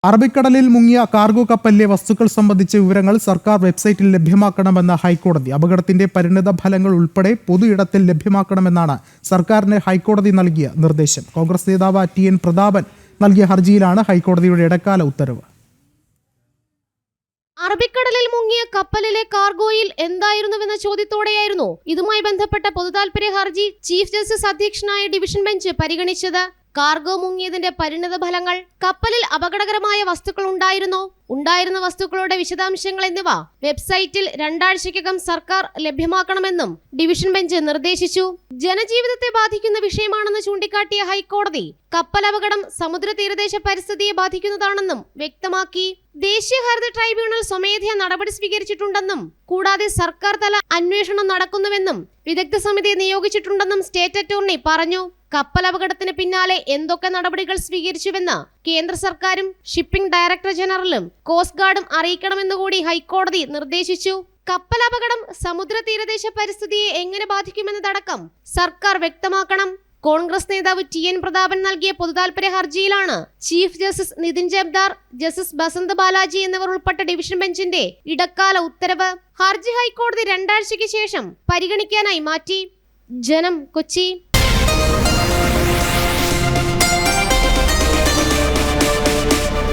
അറബിക്കടലിൽ മുങ്ങിയ കാർഗോ കപ്പലിലെ വസ്തുക്കൾ സംബന്ധിച്ച വിവരങ്ങൾ സർക്കാർ വെബ്സൈറ്റിൽ ലഭ്യമാക്കണമെന്ന ഹൈക്കോടതി. അപകടത്തിന്റെ പരിണിത ഫലങ്ങൾ ഉൾപ്പെടെ പൊതു ഇടത്തിൽ ലഭ്യമാക്കണമെന്നാണ് സർക്കാരിന് ഹൈക്കോടതി നൽകിയ നിർദ്ദേശം. കോൺഗ്രസ് നേതാവ് TN പ്രതാപൻ നൽകിയ ഹർജിയിലാണ് ഹൈക്കോടതിയുടെ ഇടക്കാല ഉത്തരവ്. അറബിക്കടലിൽ മുങ്ങിയ കപ്പലിലെ കാർഗോയിൽ എന്തായിരുന്നുവെന്ന ചോദ്യത്തോടെയായിരുന്നു ഇതുമായി ബന്ധപ്പെട്ട പൊതുതാൽപര്യ ഹർജി ചീഫ് ജസ്റ്റിസ് അധ്യക്ഷനായ ഡിവിഷൻ ബെഞ്ച് പരിഗണിച്ചത്. കാർഗോ മുങ്ങിയതിന്റെ പരിണിത ഫലങ്ങൾ, കപ്പലിൽ അപകടകരമായ വസ്തുക്കൾ ഉണ്ടായിരുന്ന വസ്തുക്കളുടെ വിശദാംശങ്ങൾ എന്നിവ വെബ്സൈറ്റിൽ 2 ആഴ്ചയ്ക്കകം സർക്കാർ ലഭ്യമാക്കണമെന്നും ഡിവിഷൻ ബെഞ്ച് നിർദ്ദേശിച്ചു. ജനജീവിതത്തെ ബാധിക്കുന്ന വിഷയമാണെന്ന് ചൂണ്ടിക്കാട്ടിയ ഹൈക്കോടതി കപ്പൽ അപകടം സമുദ്ര തീരദേശ പരിസ്ഥിതിയെ ബാധിക്കുന്നതാണെന്നും വ്യക്തമാക്കി. ദേശീയ ഹരിത ട്രൈബ്യൂണൽ സ്വമേധയാ നടപടി സ്വീകരിച്ചിട്ടുണ്ടെന്നും കൂടാതെ സർക്കാർ തല അന്വേഷണം നടക്കുന്നുവെന്നും വിദഗ്ധ സമിതിയെ നിയോഗിച്ചിട്ടുണ്ടെന്നും സ്റ്റേറ്റ് അറ്റോർണി പറഞ്ഞു. കപ്പൽ അപകടത്തിന് പിന്നാലെ എന്തൊക്കെ നടപടികൾ സ്വീകരിച്ചുവെന്ന് കേന്ദ്ര സർക്കാരും ഷിപ്പിംഗ് ഡയറക്ടർ ജനറലും കോസ്റ്റ് ഗാർഡും അറിയിക്കണമെന്നുകൂടി ഹൈക്കോടതി നിർദ്ദേശിച്ചു. കപ്പൽ അപകടം സമുദ്ര തീരദേശ പരിസ്ഥിതിയെ എങ്ങനെ ബാധിക്കുമെന്നതടക്കം സർക്കാർ വ്യക്തമാക്കണം. കോൺഗ്രസ് നേതാവ് TN പ്രതാപൻ നൽകിയ പൊതുതാൽപര്യ ഹർജിയിലാണ് chief justice Nitin Jamdar, justice Basant Balaji എന്നിവർ ഉൾപ്പെട്ട ഡിവിഷൻ ബെഞ്ചിന്റെ ഇടക്കാല ഉത്തരവ്. ഹർജി ഹൈക്കോടതി 2 ആഴ്ചയ്ക്ക് ശേഷം പരിഗണിക്കാനായി മാറ്റി. ജനം, കൊച്ചി.